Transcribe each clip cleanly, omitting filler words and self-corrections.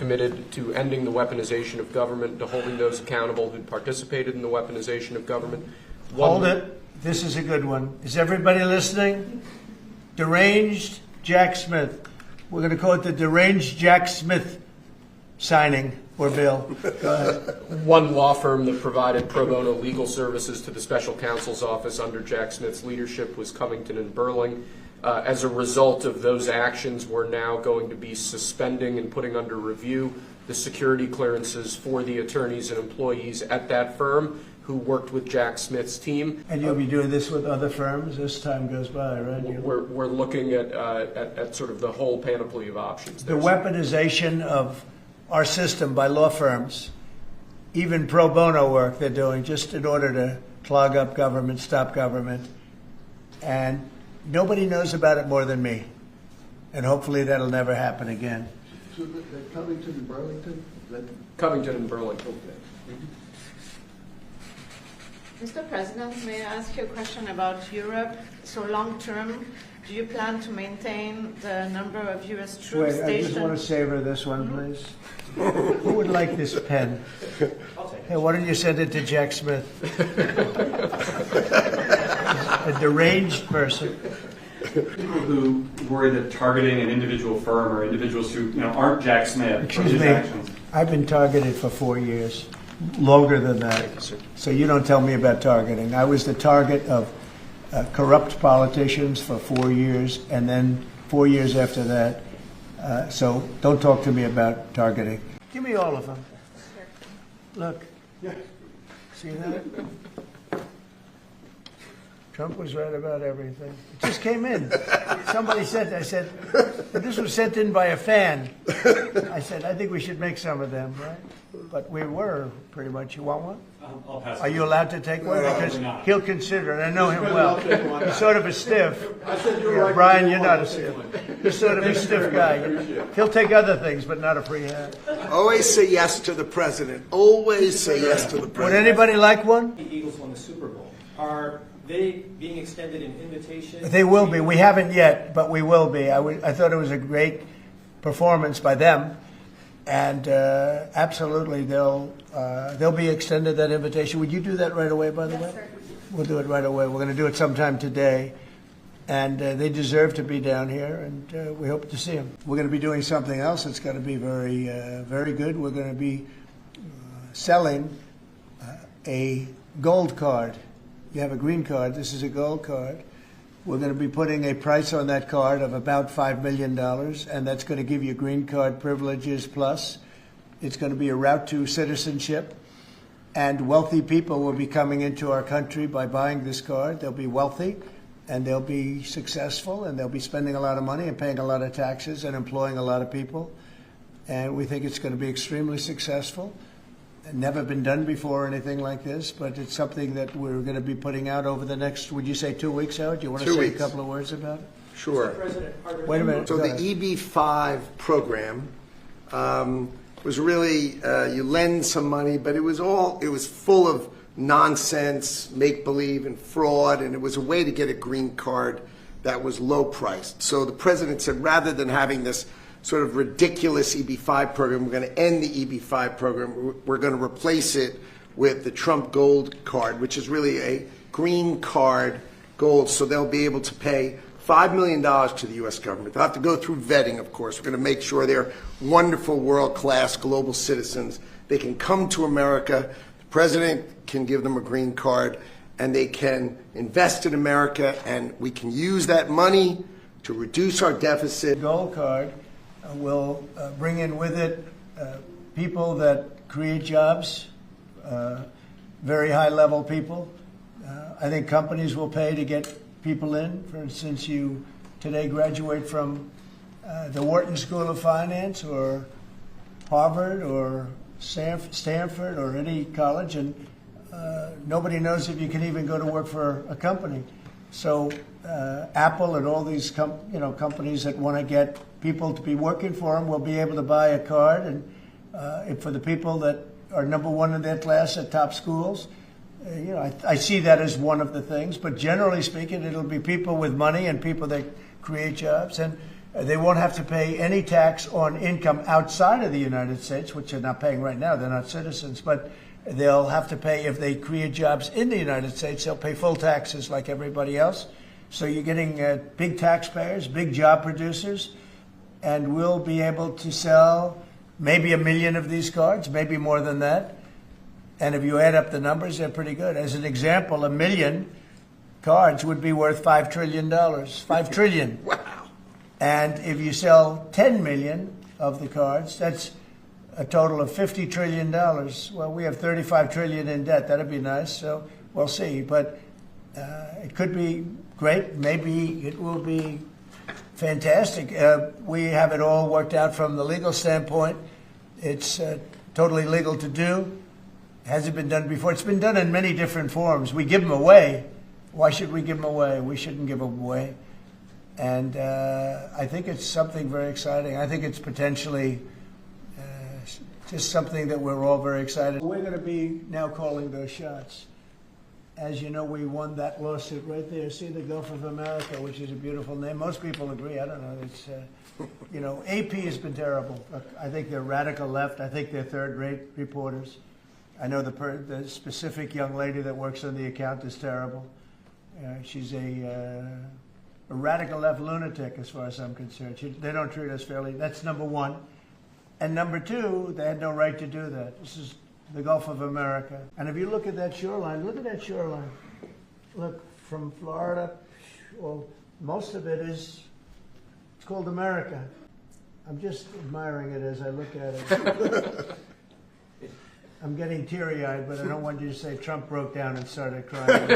committed to ending the weaponization of government, to holding those accountable who participated in the weaponization of government. Hold it. This is a good one. Is everybody listening? Deranged Jack Smith. We're going to call it the Deranged Jack Smith signing or bill. Go ahead. One law firm that provided pro bono legal services to the special counsel's office under Jack Smith's leadership was Covington and Burling. As a result of those actions, we're now going to be suspending and putting under review the security clearances for the attorneys and employees at that firm who worked with Jack Smith's team. And you'll be doing this with other firms as time goes by, right? We're looking at sort of the whole panoply of options. The weaponization of our system by law firms, even pro bono work they're doing just in order to clog up government, stop government. And nobody knows about it more than me. And hopefully that'll never happen again. So the Covington and Burlington? Covington and Burlington. Okay. Mr. President, may I ask you a question about Europe? So long term, do you plan to maintain the number of U.S. troops Wait, stationed? I just want to savor this one, please. Who would like this pen? Hey, why don't you send it to Jack Smith? A deranged person. People who worry that targeting an individual firm or individuals who aren't Jack Smith. Excuse me, actions. I've been targeted for 4 years, longer than that. So you don't tell me about targeting. I was the target of corrupt politicians for 4 years, and then 4 years after that. So don't talk to me about targeting. Give me all of them. Look. See that? Trump was right about everything. It just came in. Somebody said, I said, this was sent in by a fan. I said, I think we should make some of them, right? But we were pretty much. You want one? I'll pass. Are you allowed to take one? Because not. he'll consider it. I know him well. He's sort of a stiff. I said you were Yeah, right. Brian, you're not a stiff. He's sort of a stiff guy. He'll take other things, but not a free hand. Always say yes to the president. Always say yes to the Would president. anybody like one? The Eagles won the Super Bowl. Are they being extended an invitation? They will be. We haven't yet, but we will be. I thought it was a great performance by them, and absolutely they'll be extended that invitation. Would you do that right away, by the way? We'll do it right away. We're going to do it sometime today, and they deserve to be down here, and we hope to see them. We're going to be doing something else that's going to be very, very good. We're going to be selling a gold card. You have a green card. This is a gold card. We're going to be putting a price on that card of about $5 million, and that's going to give you green card privileges plus. It's going to be a route to citizenship, and wealthy people will be coming into our country by buying this card. They'll be wealthy, and they'll be successful, and they'll be spending a lot of money and paying a lot of taxes and employing a lot of people. And we think it's going to be extremely successful. Never been done before or anything like this, but it's something that we're going to be putting out over the next, would you say 2 weeks, Howard? Do you want to 2 say weeks. a couple of words about it? Sure. Wait a minute. So Go the ahead. EB-5 program was really, you lend some money, but it was full of nonsense, make-believe, and fraud, and it was a way to get a green card that was low-priced. So the president said, rather than having this sort of ridiculous EB-5 program, we're going to end the EB-5 program. We're going to replace it with the Trump Gold Card, which is really a green card gold, so they'll be able to pay $5 million to the U.S. government. They'll have to go through vetting, of course. We're going to make sure they're wonderful, world-class global citizens. They can come to America. The president can give them a green card, and they can invest in America, and we can use that money to reduce our deficit. Gold card will bring in with it people that create jobs, very high-level people. I think companies will pay to get people in. For instance, you today graduate from the Wharton School of Finance or Harvard or Stanford or any college, and nobody knows if you can even go to work for a company. So Apple and all these companies that want to get people to be working for them will be able to buy a card, and for the people that are number one in their class at top schools, I see that as one of the things. But generally speaking, it'll be people with money and people that create jobs. And They won't have to pay any tax on income outside of the United States, which they're not paying right now. They're not citizens, but they'll have to pay, if they create jobs in the United States, they'll pay full taxes like everybody else. So you're getting big taxpayers, big job producers, and we'll be able to sell maybe 1 million of these cards, maybe more than that. And if you add up the numbers, they're pretty good. As an example, 1 million cards would be worth $5 trillion. $5 trillion. Wow. And if you sell 10 million of the cards, that's a total of $50 trillion. Well, we have 35 trillion in debt. That'd be nice. So we'll see. But it could be great. Maybe it will be fantastic. We have it all worked out from the legal standpoint. It's totally legal to do. Hasn't been done before. It's been done in many different forms. We give them away. Why should we give them away? We shouldn't give them away. And I think it's something very exciting. I think it's potentially just something that we're all very excited. We're going to be now calling those shots. As you know, we won that lawsuit right there. See the Gulf of America, which is a beautiful name. Most people agree. I don't know. It's, you know, AP has been terrible. I think they're radical left. I think they're third-rate reporters. I know the specific young lady that works on the account is terrible. She's a radical left lunatic, as far as I'm concerned. They don't treat us fairly. That's number one. And number two, they had no right to do that. This is the Gulf of America. And if you look at that shoreline, look at that shoreline. Look, from Florida, well, most of it is, it's called America. I'm just admiring it as I look at it. I'm getting teary-eyed, but I don't want you to say Trump broke down and started crying.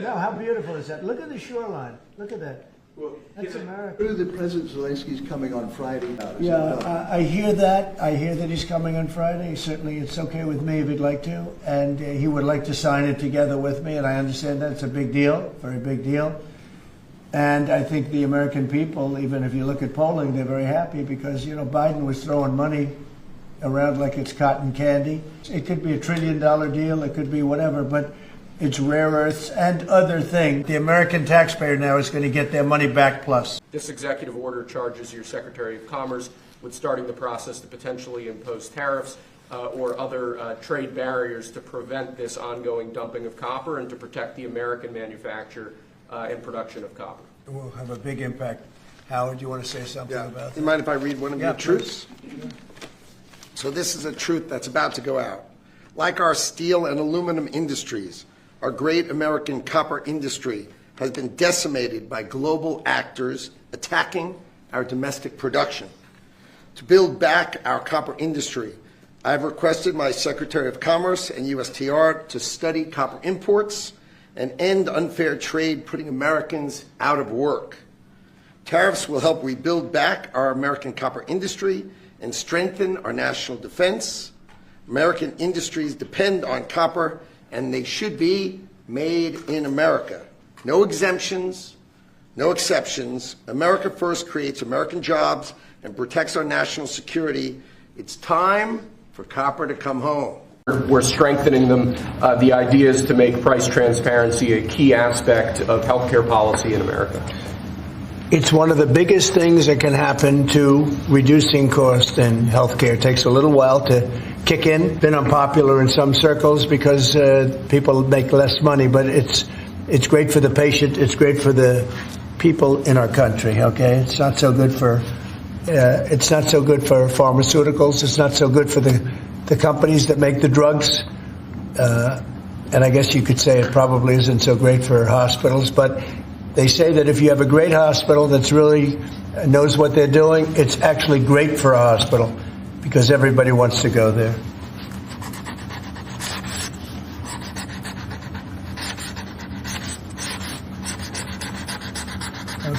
No, how beautiful is that? Look at the shoreline. Look at that. That's America. Through the President Zelensky's coming on Friday. Yeah, I hear that. I hear that he's coming on Friday. Certainly, it's okay with me if he'd like to. And he would like to sign it together with me, and I understand that's a big deal, very big deal. And I think the American people, even if you look at polling, they're very happy because, you know, Biden was throwing money around like it's cotton candy. It could be $1 trillion deal, it could be whatever, but it's rare earths and other things. The American taxpayer now is going to get their money back plus. This executive order charges your Secretary of Commerce with starting the process to potentially impose tariffs or other trade barriers to prevent this ongoing dumping of copper and to protect the American manufacture and production of copper. It will have a big impact. Howard, do you want to say something about that? You mind if I read one of your truths? Please. So this is a truth that's about to go out. Like our steel and aluminum industries, our great American copper industry has been decimated by global actors attacking our domestic production. To build back our copper industry, I've requested my Secretary of Commerce and USTR to study copper imports and end unfair trade putting Americans out of work. Tariffs will help rebuild back our American copper industry and strengthen our national defense. American industries depend on copper, and they should be made in America. No exemptions, no exceptions. America first creates American jobs and protects our national security. It's time for copper to come home. We're strengthening them. The idea is to make price transparency a key aspect of healthcare policy in America. It's one of the biggest things that can happen to reducing cost in healthcare. It takes a little while to kick in. Been unpopular in some circles because people make less money, but it's great for the patient. It's great for the people in our country. Okay, it's not so good for pharmaceuticals. It's not so good for the companies that make the drugs. And I guess you could say it probably isn't so great for hospitals, but they say that if you have a great hospital that's really knows what they're doing, it's actually great for a hospital because everybody wants to go there.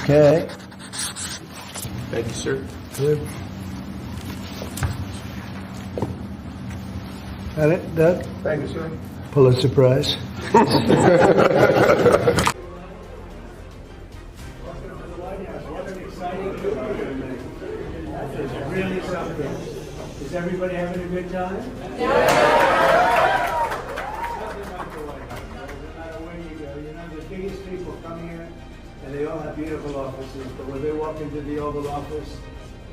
Okay. Thank you, sir. Good. Got it, Doug? Thank you, sir. Pulitzer Prize. Really something. Is everybody having a good time? Yeah. Something like the White House. No matter where you go, you know the biggest people come here, and they all have beautiful beautiful offices, but when they walk into the Oval Office,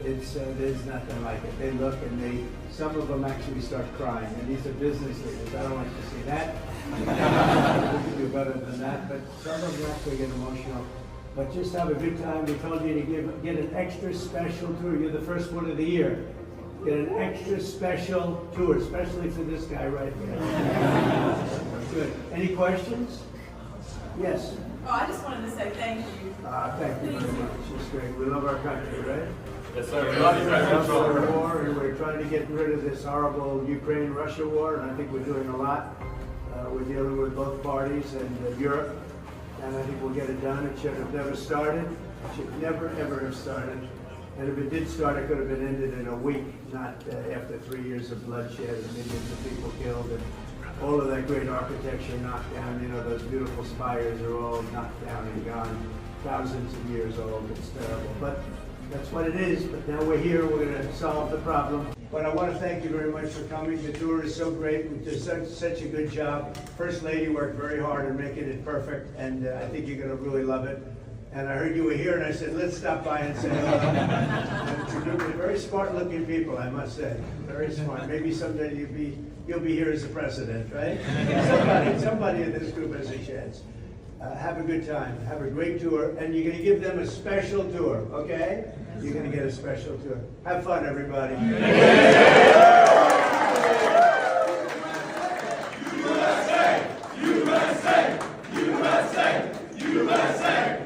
there's nothing like it. They look and some of them actually start crying, and these are business leaders. I don't want you to see that. We can do better than that, but some of them actually get emotional. But just have a good time. We told you to get an extra special tour. You're the first one of the year. Get an extra special tour, especially for this guy right here. Good. Any questions? Yes. Oh, I just wanted to say thank you. Thank you very much. It's great. We love our country, right? Yes, sir. We love our war, and we're trying to get rid of this horrible Ukraine-Russia war, and I think we're doing a lot. We're dealing with both parties and Europe, and I think we'll get it done. It should have never started. It should never, ever have started. And if it did start, it could have been ended in a week, not after 3 years of bloodshed and millions of people killed and all of that great architecture knocked down. You know, those beautiful spires are all knocked down and gone, thousands of years old. It's terrible. But that's what it is. But now we're here. We're going to solve the problem. But I want to thank you very much for coming. The tour is so great. We did such a good job. First Lady worked very hard in making it perfect, and I think you're going to really love it. And I heard you were here, and I said, let's stop by and say hello. And it's a group of very smart-looking people, I must say. Very smart. Maybe someday you'll be here as a president, right? Somebody in this group has a chance. Have a good time. Have a great tour. And you're going to give them a special tour, okay? You're going to get a special tour. Have fun, everybody. USA! USA! USA! USA!